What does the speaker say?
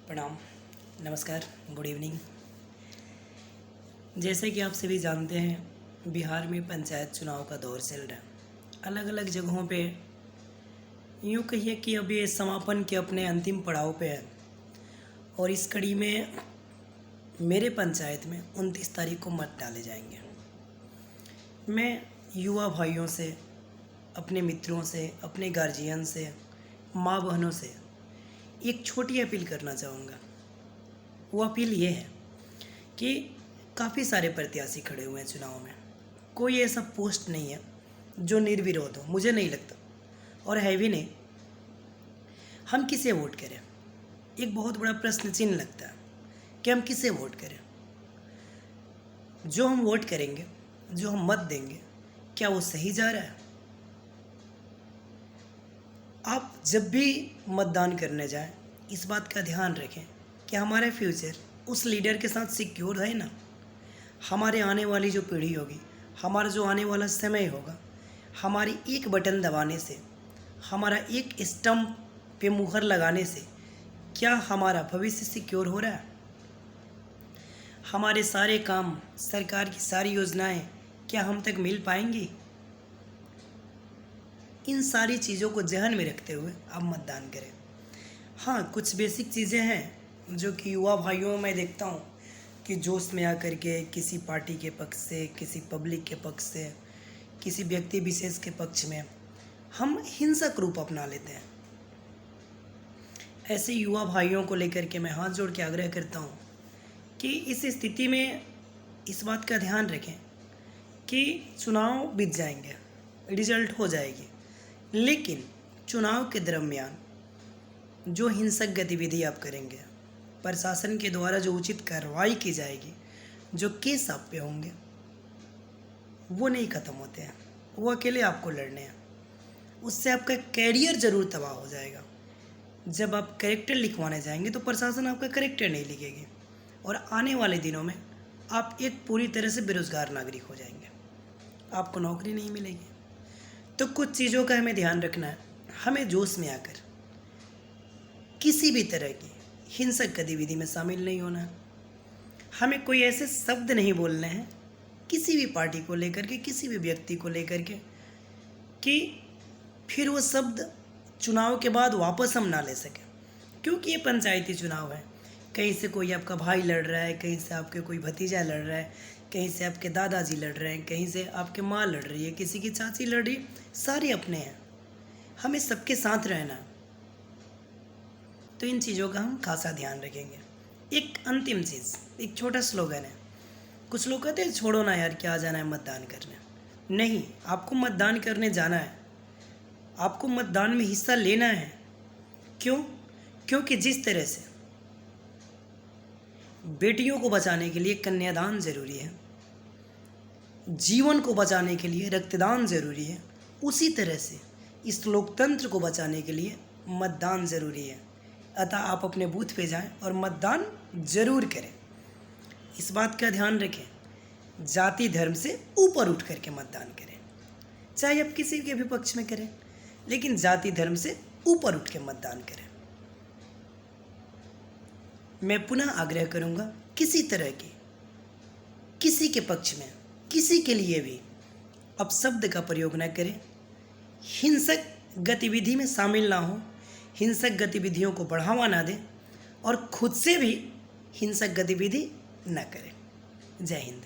प्रणाम, नमस्कार, good evening. जैसे कि आप सभी जानते हैं, बिहार में पंचायत चुनाव का दौर चल रहा है। अलग अलग जगहों पे यूँ कहिए कि अब ये समापन के अपने अंतिम पड़ाव पे है और इस कड़ी में मेरे पंचायत में 29 तारीख को मत डाले जाएंगे। मैं युवा भाइयों से, अपने मित्रों से, अपने गार्जियन से, माँ बहनों से एक छोटी अपील करना चाहूँगा। वो अपील ये है कि काफ़ी सारे प्रत्याशी खड़े हुए हैं चुनाव में। कोई ऐसा पोस्ट नहीं है जो निर्विरोध हो, मुझे नहीं लगता, और है भी नहीं। हम किसे वोट करें, एक बहुत बड़ा प्रश्न चिन्ह लगता है कि हम किसे वोट करें। जो हम वोट करेंगे, जो हम मत देंगे, क्या वो सही जा रहा है? आप जब भी मतदान करने जाएं, इस बात का ध्यान रखें कि हमारा फ्यूचर उस लीडर के साथ सिक्योर है ना। हमारे आने वाली जो पीढ़ी होगी, हमारा जो आने वाला समय होगा, हमारी एक बटन दबाने से, हमारा एक स्टंप पे मुहर लगाने से क्या हमारा भविष्य सिक्योर हो रहा है? हमारे सारे काम, सरकार की सारी योजनाएं क्या हम तक मिल पाएंगी? इन सारी चीज़ों को ज़हन में रखते हुए आप मतदान करें। हाँ, कुछ बेसिक चीज़ें हैं जो कि युवा भाइयों में मैं देखता हूँ कि जोश में आकर के किसी पार्टी के पक्ष से, किसी पब्लिक के पक्ष से, किसी व्यक्ति विशेष के पक्ष में हम हिंसक रूप अपना लेते हैं। ऐसे युवा भाइयों को लेकर के मैं हाथ जोड़ के आग्रह करता हूँ कि इस स्थिति में इस बात का ध्यान रखें कि चुनाव बीत जाएंगे, रिजल्ट हो जाएगी, लेकिन चुनाव के दरमियान जो हिंसक गतिविधि आप करेंगे, प्रशासन के द्वारा जो उचित कार्रवाई की जाएगी, जो केस आप पे होंगे, वो नहीं ख़त्म होते हैं। वो अकेले आपको लड़ने हैं। उससे आपका कैरियर ज़रूर तबाह हो जाएगा। जब आप कैरेक्टर लिखवाने जाएंगे तो प्रशासन आपका कैरेक्टर नहीं लिखेगी और आने वाले दिनों में आप एक पूरी तरह से बेरोज़गार नागरिक हो जाएंगे। आपको नौकरी नहीं मिलेगी। तो कुछ चीज़ों का हमें ध्यान रखना है। हमें जोश में आकर किसी भी तरह की हिंसक गतिविधि में शामिल नहीं होना है। हमें कोई ऐसे शब्द नहीं बोलने हैं किसी भी पार्टी को लेकर के, किसी भी व्यक्ति को लेकर के, कि फिर वो शब्द चुनाव के बाद वापस हम ना ले सकें। क्योंकि ये पंचायती चुनाव है। कहीं से कोई आपका भाई लड़ रहा है, कहीं से आपके कोई भतीजा लड़ रहा है, कहीं से आपके दादाजी लड़ रहे हैं, कहीं से आपके माँ लड़ रही है, किसी की चाची लड़ रही है। सारे अपने हैं। हमें सबके साथ रहना। तो इन चीज़ों का हम खासा ध्यान रखेंगे। एक अंतिम चीज़, एक छोटा स्लोगन है। कुछ लोग कहते हैं छोड़ो ना यार, क्या जाना है मतदान करने। नहीं, आपको मतदान करने जाना है। आपको मतदान में हिस्सा लेना है। क्यों? क्योंकि जिस तरह से बेटियों को बचाने के लिए कन्यादान ज़रूरी है, जीवन को बचाने के लिए रक्तदान ज़रूरी है, उसी तरह से इस लोकतंत्र को बचाने के लिए मतदान ज़रूरी है। अतः आप अपने बूथ पे जाएं और मतदान ज़रूर करें। इस बात का ध्यान रखें, जाति धर्म से ऊपर उठ करके मतदान करें। चाहे आप किसी के भी पक्ष में करें, लेकिन जाति धर्म से ऊपर उठ के मतदान करें। मैं पुनः आग्रह करूंगा, किसी तरह की, किसी के पक्ष में, किसी के लिए भी अपशब्द का प्रयोग न करें। हिंसक गतिविधि में शामिल ना हो, हिंसक गतिविधियों को बढ़ावा ना दें और खुद से भी हिंसक गतिविधि न करें। जय हिंद।